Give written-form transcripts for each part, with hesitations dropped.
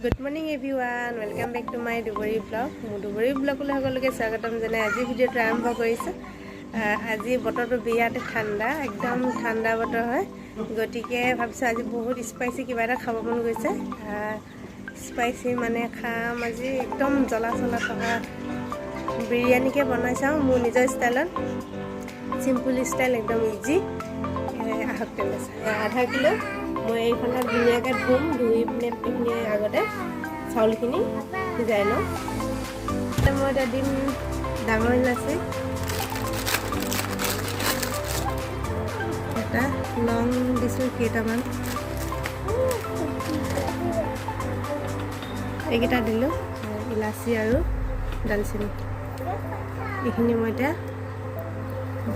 Good morning everyone welcome back to my Dhubri blog मो दुबरी ब्लगলৈ সকলোকে স্বাগতম জনাই আজি ভিডিঅ'টো আৰম্ভ কৰিছোঁ। আজি বতৰটো বিৰাট ঠাণ্ডা একদম ঠাণ্ডা বতৰ হয় গতিকে ভাবিছোঁ আজি বহুত স্পাইচি কিবা এটা খাব মন গৈছে। স্পাইচি মানে খাম আজি একদম জ্বলা চলা থকা বিৰিয়ানীকে বনাই চাওঁ মোৰ নিজৰ ষ্টাইলত চিম্পল ষ্টাইল একদম ইজি। আহক তেনে আধা কিলো মই এইখনত ধুনীয়াকৈ ধুম ধুই পিনে এইখিনি আগতে চাউলখিনি সিজাই লওঁ। মই এতিয়া দিম ডাঙৰ ইলাচি এটা লং দিছোঁ কেইটামান এইকেইটা দিলোঁ ইলাচি আৰু দালচেনি এইখিনি মই এতিয়া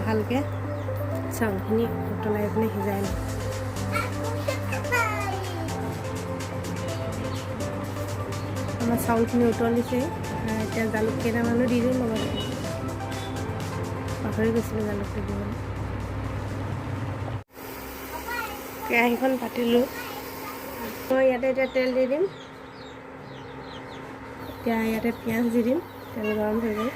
ভালকৈ চাউলখিনি উতলাই পিনে সিজাই লওঁ। আমাৰ চাউলখিনি উতলিছে এতিয়া জালুক কেইটামানো দি দিওঁ লগতে পাহৰি গৈছিলোঁ জালুকটো দিবলৈ। কেৰাহীখন পাতিলোঁ মই ইয়াতে এতিয়া তেল দি দিম। এতিয়া ইয়াতে পিঁয়াজ দি দিম তেল গৰম হৈ গ'ল।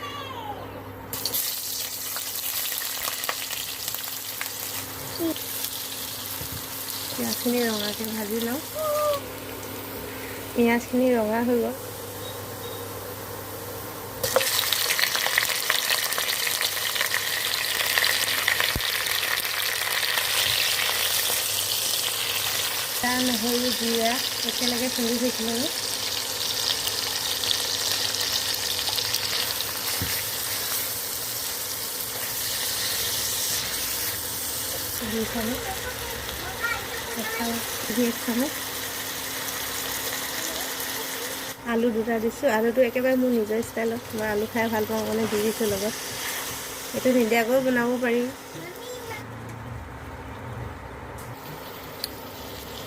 পিঁয়াজখিনি ৰঙাকৈ ভাজি লওঁ। পিঁয়াজখিনি ৰঙা হৈ গ'ল। নহৰু জিৰা একেলগে খুন্দি থৈছিলোঁ দুই চামুচ এক চামুচ আলু দুটা দিছোঁ। আলুটো একেবাৰে মোৰ নিজৰ ষ্টাইলত মই আলু খাই ভাল পাওঁ মানে দি দিছোঁ লগত। এইটো নিদিয়াকৈও বনাব পাৰি।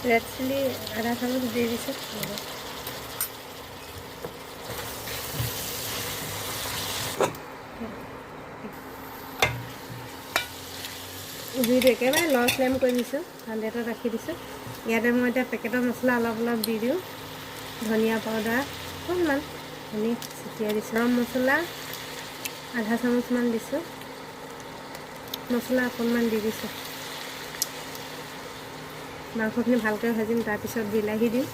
ৰেড চিলি আধা চামুচ দি দিছোঁ। জুইটো একেবাৰে ল' ফ্লেম কৰি দিছোঁ 100ত ৰাখি দিছোঁ। ইয়াতে মই এতিয়া পেকেটৰ মছলা অলপ অলপ দি দিওঁ। ধনিয়া পাউডাৰ অকণমান আমি ছটিয়াই দিছোঁ। গৰম মছলা আধা চামুচমান দিছোঁ। মছলা অকণমান দি দিছোঁ। মাংসখিনি ভালকৈ ভাজিম তাৰপিছত বিলাহী দিম।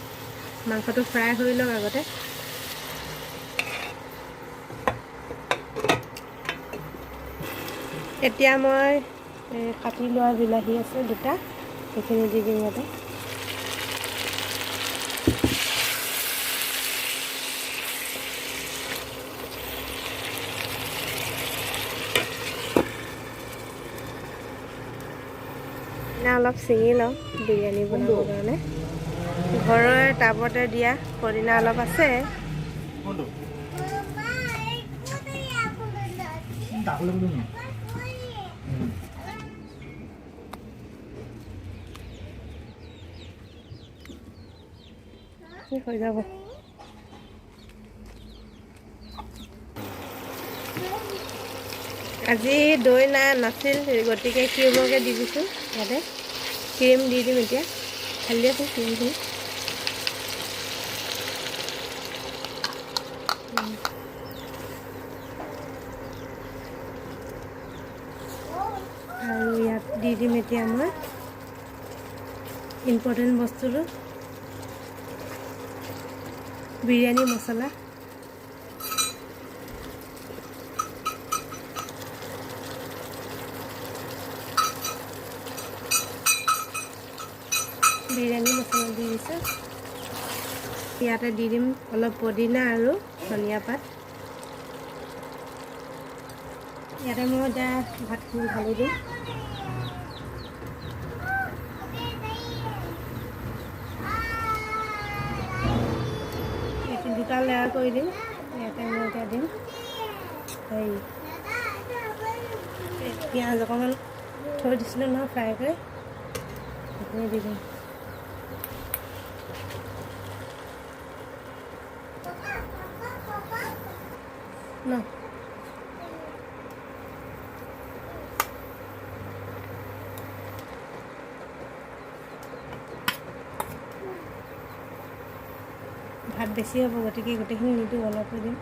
মাংসটো ফ্ৰাই হৈ লওক আগতে। এতিয়া মই কাটি লোৱা বিলাহী আছে দুটা সেইখিনি দি দিম ইয়াতে। অলপ ছিঙি লওঁ বিৰিয়ানী বনাবৰ কাৰণে। ঘৰৰে টাবতে দিয়া পদিনা অলপ আছে। হৈ যাব। আজি দৈ নাছিল গতিকে ক্ৰীমকে দি দিছোঁ। ইয়াতে ক্ৰীম দি দিম এতিয়া ঢালি আছোঁ ক্ৰীমখিনি। আৰু ইয়াত দি দিম এতিয়া মই ইম্পৰ্টেণ্ট বস্তুটো বিৰিয়ানী মছলা। বিৰিয়ানী মছলা দি দিছোঁ। ইয়াতে দি দিম অলপ পদিনা আৰু ধনিয়া পাত। ইয়াতে মই এতিয়া ভাতখিনি ঢালি দিম। এইটো দুটা লেয়াৰ কৰি দিম। ইয়াতে মই এতিয়া দিম হেৰি পিঁয়াজ অকণমান থৈ দিছিলোঁ নহয় ফ্ৰাই কৰি সেইখিনি দি দিম। ন ভাত বেছি হ'ব, গতিকে গোটেইখিনি নিদিওঁ, অলপো দিম।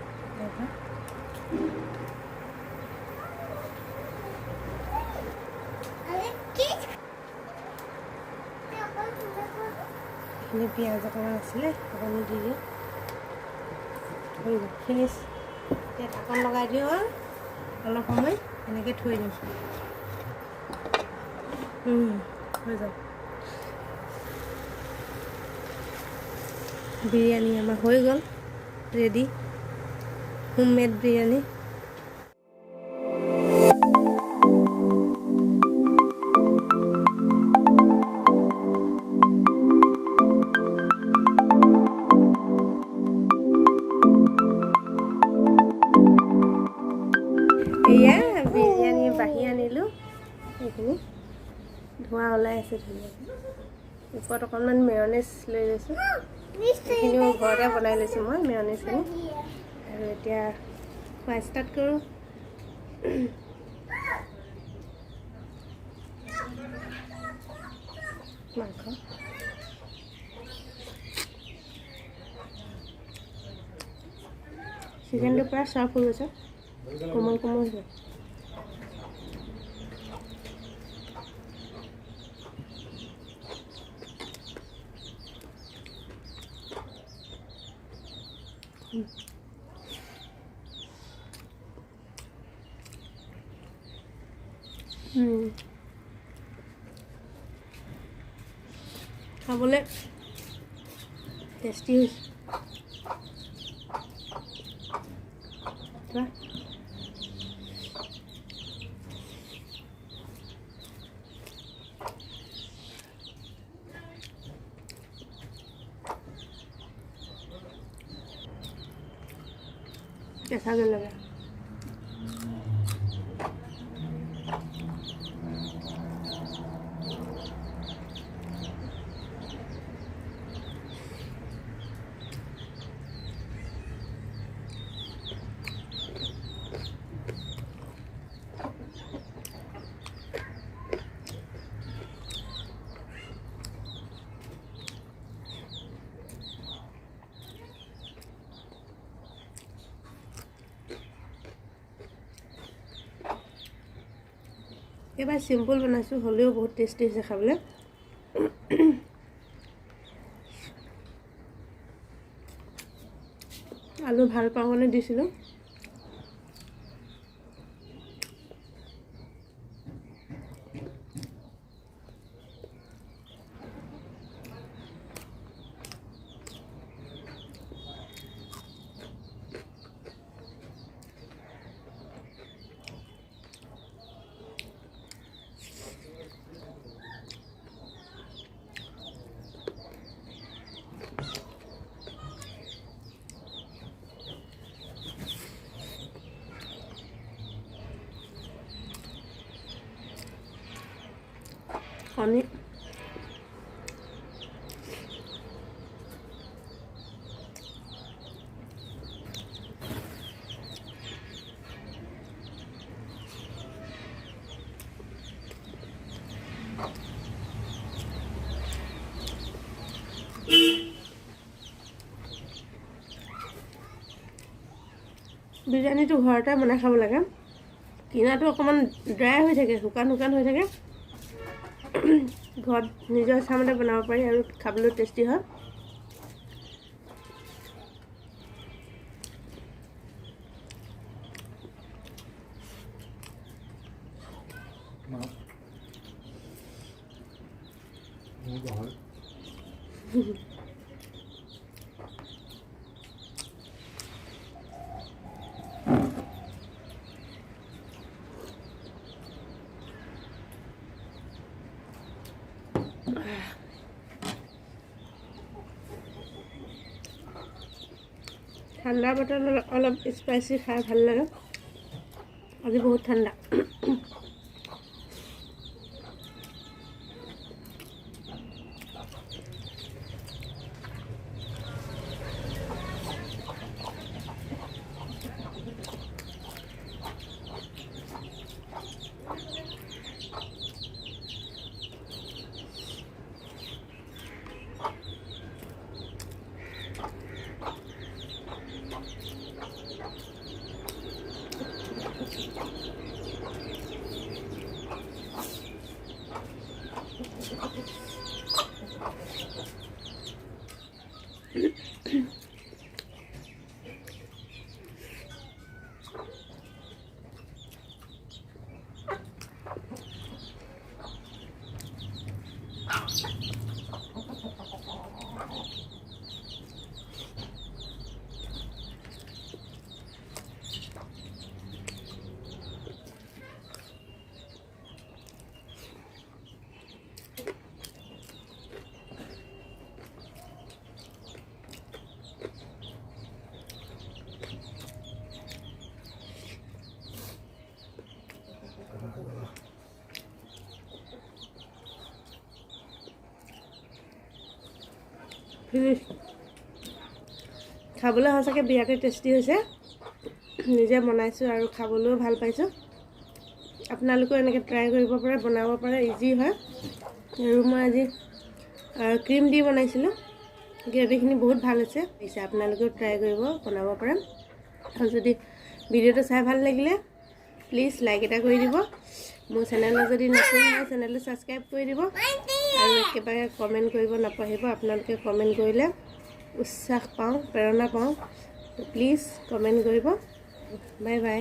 এইখিনি পিঁয়াজ অকণমান আছিলে, অকণমান দি দিওঁ, হৈ গ'ল, ফিনিছ। এতিয়া ঢাকন লগাই দিওঁ আৰু অলপ সময় এনেকৈ থৈ দিওঁ, হৈ যাব। বিৰিয়ানী আমাৰ হৈ গ'ল, ৰেডি, হোমমেড বিৰিয়ানী। এয়া বিৰিয়ানী বাঢ়ি আনিলোঁ, এইখিনি ধোঁৱা ওলাই আছে ধুনীয়াকৈ। ওপৰত অকণমান মেয়নেজ লৈ লৈছোঁ, এইখিনিও ঘৰতে বনাই লৈছোঁ মই মেয়নেজখিনি। আৰু এতিয়া খোৱা ষ্টাৰ্ট কৰোঁ। মাংস চিকেনটো পূৰা চফ্ট হৈ গৈছে, কোমল কোমল হৈছে। খাবলৈ টেষ্টি হৈছে। কেঁচা জলকীয়া এবাৰ চিম্পল বনাইছোঁ, হ'লেও বহুত টেষ্টি হৈছে খাবলৈ। আলু ভাল পাওঁ কাৰণে দিছিলোঁ। কণী বিৰিয়ানীটো ঘৰতে বনাই খাব লাগে। কিনাটো অকণমান ড্ৰাই হৈ থাকে, শুকান শুকান হৈ থাকে। ঘৰত নিজৰ ইচ্ছামতে বনাব পাৰি আৰু খাবলৈ টেষ্টি হয়। ঠাণ্ডা বতৰত অলপ স্পাইচি খাই ভাল লাগে। আজি বহুত ঠাণ্ডা। খাবলৈ সঁচাকৈ বিৰাটে টেষ্টি হৈছে। নিজে বনাইছোঁ আৰু খাবলৈও ভাল পাইছোঁ। আপোনালোকেও এনেকৈ ট্ৰাই কৰিব পাৰে, বনাব পাৰে, ইজি হয়। আৰু মই আজি ক্ৰীম দি বনাইছিলোঁ, গ্ৰেভিখিনি বহুত ভাল হৈছে। আপোনালোকেও ট্ৰাই কৰিব, বনাব পাৰে। আৰু যদি ভিডিঅ'টো চাই ভাল লাগিলে প্লিজ লাইক এটা কৰি দিব। মোৰ চেনেলত যদি নতুন হয় চেনেলটো ছাবস্ক্ৰাইব কৰি দিব। আৰু একেবাৰে কমেণ্ট কৰিব নাপাহৰিব। আপোনালোকে কমেণ্ট কৰিলে উৎসাহ পাওঁ, প্ৰেৰণা পাওঁ। প্লিজ কমেণ্ট কৰিব। Bye bye.